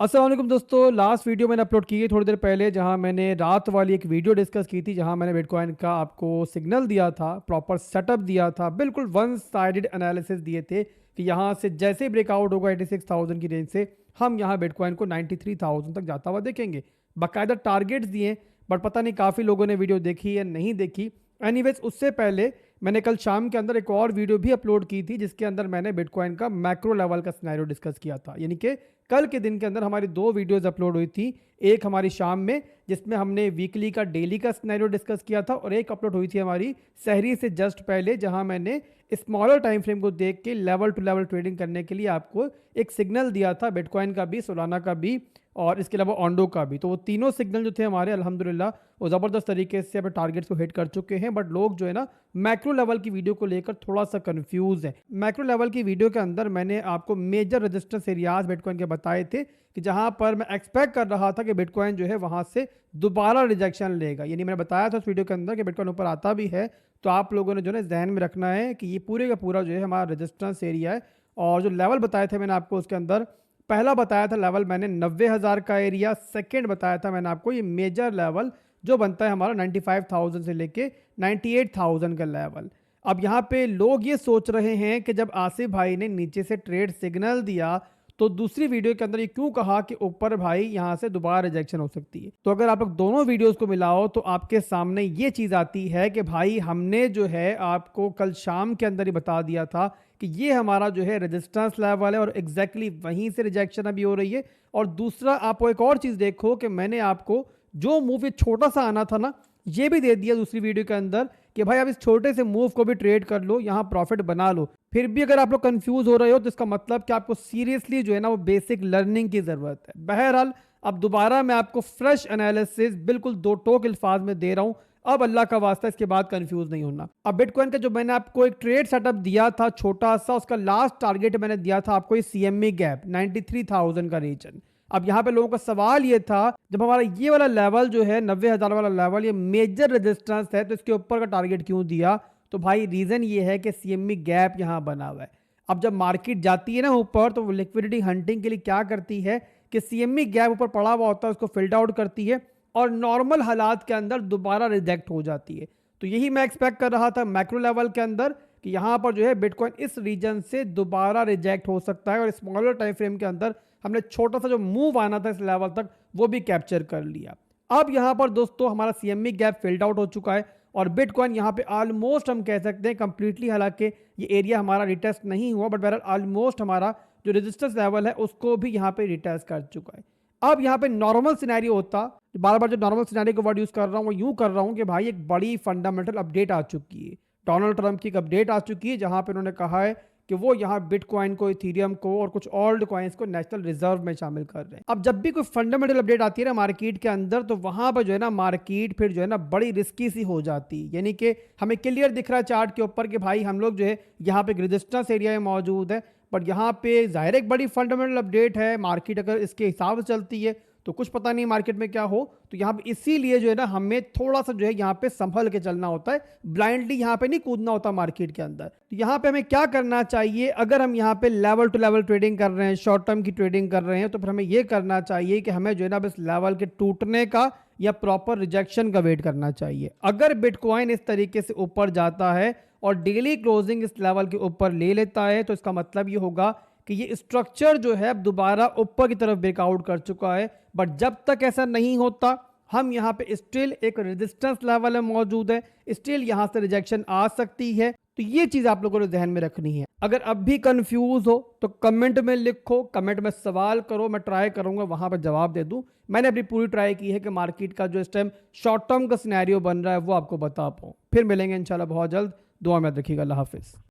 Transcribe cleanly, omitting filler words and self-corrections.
अस्सलाम वालेकुम दोस्तों। लास्ट वीडियो मैंने अपलोड की है थोड़ी देर पहले, जहां मैंने रात वाली एक वीडियो डिस्कस की थी, जहां मैंने बिटकॉइन का आपको सिग्नल दिया था, प्रॉपर सेटअप दिया था, बिल्कुल वन साइडेड एनालिसिस दिए थे कि यहां से जैसे ही ब्रेकआउट होगा 86,000 की रेंज से, हम यहां बिटकॉइन को 93,000 तक जाता हुआ देखेंगे। बाकायदा टारगेट्स दिए, बट पता नहीं काफ़ी लोगों ने वीडियो देखी या नहीं देखी। एनीवेज, उससे पहले मैंने कल शाम के अंदर एक और वीडियो भी अपलोड की थी, जिसके अंदर मैंने बिटकॉइन का मैक्रो लेवल का सिनेरियो डिस्कस किया था। यानी कि कल के दिन के अंदर हमारी दो वीडियोस अपलोड हुई थी। एक हमारी शाम में, जिसमें हमने वीकली का डेली का सिनेरियो डिस्कस किया था, और एक अपलोड हुई थी हमारी सहरी से जस्ट पहले, जहां मैंने स्मॉलर टाइम फ्रेम को देख के लेवल टू लेवल ट्रेडिंग करने के लिए आपको एक सिग्नल दिया था, बिटकॉइन का भी, सोलाना का भी, और इसके अलावा ऑन्डो का भी। तो वो तीनों सिग्नल जो थे हमारे, अल्हम्दुलिल्लाह वो ज़बरदस्त तरीके से अपने टारगेट्स को हिट कर चुके हैं। बट लोग जो है ना, मैक्रो लेवल की वीडियो को लेकर थोड़ा सा कंफ्यूज है। मैक्रो लेवल की वीडियो के अंदर मैंने आपको मेजर रेजिस्टेंस एरियाज बिटकॉइन के बताए थे कि जहां पर मैं एक्सपेक्ट कर रहा था कि बिटकॉइन जो है वहां से दोबारा रिजेक्शन लेगा। यानी मैंने बताया था उस वीडियो के अंदर कि बिटकॉइन ऊपर आता भी है तो आप लोगों ने जो है जहन में रखना है कि ये पूरे का पूरा जो है हमारा रेजिस्टेंस एरिया है। और जो लेवल बताए थे मैंने आपको, उसके अंदर पहला बताया था लेवल मैंने 90,000 का एरिया, सेकंड बताया था मैंने आपको ये मेजर लेवल जो बनता है हमारा 95,000 से लेके 98,000 का लेवल। अब यहाँ पे लोग ये सोच रहे हैं कि जब आसिफ भाई ने नीचे से ट्रेड सिग्नल दिया, तो दूसरी वीडियो के अंदर ये क्यों कहा कि ऊपर भाई यहाँ से दोबारा रिजेक्शन हो सकती है। तो अगर आप लोग दोनों वीडियोस को मिलाओ तो आपके सामने ये चीज़ आती है कि भाई हमने जो है आपको कल शाम के अंदर ही बता दिया था कि ये हमारा जो है रेजिस्टेंस लेवल है, और एग्जैक्टली वहीं से रिजेक्शन अभी हो रही है। और दूसरा, आपको एक और चीज़ देखो कि मैंने आपको जो मूव ये छोटा सा आना था ना, ये भी दे दिया दूसरी वीडियो के अंदर कि भाई आप इस छोटे से मूव को भी ट्रेड कर लो, यहाँ प्रॉफिट बना लो। फिर भी अगर आप लोग कंफ्यूज हो रहे हो तो इसका मतलब कि आपको सीरियसली जो है ना वो बेसिक लर्निंग की ज़रूरत है। बहरहाल, अब दोबारा मैं आपको फ्रेश एनालिसिस बिल्कुल दो टोक अल्फाज में दे रहा हूँ। अब अल्लाह का वास्ता इसके बाद कंफ्यूज नहीं होना। अब बिटकॉइन का जो मैंने आपको एक ट्रेड सेटअप दिया था छोटा सा, उसका लास्ट टारगेट मैंने दिया था आपको ये CME गैप 93,000 का रीजन। अब यहाँ पे लोगों का सवाल ये था, जब हमारा ये वाला लेवल जो है 90,000 वाला लेवल, ये मेजर रेजिस्टेंस है, तो इसके ऊपर का टारगेट क्यों दिया? तो भाई रीजन ये है कि CME गैप यहाँ बना हुआ है। अब जब मार्केट जाती है ना ऊपर, तो वो लिक्विडिटी हंटिंग के लिए क्या करती है कि CME गैप ऊपर पड़ा हुआ होता है, उसको फिल्ड आउट करती है और नॉर्मल हालात के अंदर दोबारा रिजेक्ट हो जाती है। तो यही मैं एक्सपेक्ट कर रहा था मैक्रो लेवल के अंदर कि यहाँ पर जो है बिटकॉइन इस रीजन से दोबारा रिजेक्ट हो सकता है, और स्मॉलर टाइम फ्रेम के अंदर हमने छोटा सा जो मूव आना था इस लेवल तक, वो भी कैप्चर कर लिया। अब यहाँ पर दोस्तों हमारा CME गैप फिल्ड आउट हो चुका है, और बिटकॉइन यहाँ पे ऑलमोस्ट हम कह सकते हैं कंप्लीटली, हालांकि ये एरिया हमारा रिटेस्ट नहीं हुआ, बट बहरहाल ऑलमोस्ट हमारा जो रेजिस्टेंस लेवल है उसको भी यहाँ पे रिटेस्ट कर चुका है। अब यहाँ पे नॉर्मल सिनेरियो होता, बार बार जो नॉर्मल सिनेरियो को वर्ड यूज कर रहा हूँ वो यूं कर रहा हूँ कि भाई एक बड़ी फंडामेंटल अपडेट आ चुकी है। डोनाल्ड ट्रंप की एक अपडेट आ चुकी है, जहां पे उन्होंने कहा है कि वो यहाँ बिटकॉइन को, इथीरियम को और कुछ ओल्ड कॉइन्स को नेशनल रिजर्व में शामिल कर रहे हैं। अब जब भी कोई फंडामेंटल अपडेट आती है ना मार्केट के अंदर, तो वहां पर जो है ना मार्केट फिर जो है ना बड़ी रिस्की सी हो जाती है। यानी कि हमें क्लियर दिख रहा है चार्ट के ऊपर कि भाई हम लोग जो है यहाँ पे रेजिस्टेंस एरिया में मौजूद है, बट यहाँ पे जाहिर एक बड़ी फंडामेंटल अपडेट है। मार्केट अगर इसके हिसाब से चलती है तो कुछ पता नहीं मार्केट में क्या हो। तो यहाँ पे इसीलिए जो है ना हमें थोड़ा सा जो है यहाँ पे संभल के चलना होता है, ब्लाइंडली यहाँ पे नहीं कूदना होता मार्केट के अंदर। तो यहाँ पे हमें क्या करना चाहिए, अगर हम यहाँ पे लेवल टू लेवल ट्रेडिंग कर रहे हैं, शॉर्ट टर्म की ट्रेडिंग कर रहे हैं, तो फिर हमें ये करना चाहिए कि हमें जो है ना इस लेवल के टूटने का या प्रॉपर रिजेक्शन का वेट करना चाहिए। अगर बिटकॉइन इस तरीके से ऊपर जाता है और डेली क्लोजिंग इस लेवल के ऊपर ले लेता है, तो इसका मतलब ये होगा कि ये स्ट्रक्चर जो है अब दोबारा ऊपर की तरफ ब्रेकआउट कर चुका है। बट जब तक ऐसा नहीं होता, हम यहाँ पे स्टिल एक रेजिस्टेंस लेवल में मौजूद है, स्टिल यहाँ से रिजेक्शन आ सकती है। तो ये चीज आप लोगों को ध्यान में रखनी है। अगर अब भी कंफ्यूज हो तो कमेंट में लिखो, कमेंट में सवाल करो, मैं ट्राई करूंगा वहां पर जवाब दे दूं। मैंने अपनी पूरी ट्राई की है कि मार्केट का जो इस टाइम शॉर्ट टर्म का सिनेरियो बन रहा है वो आपको बता पाऊं। फिर मिलेंगे इंशाल्लाह बहुत जल्द। दुआ में रखिएगा। अल्लाह हाफिज।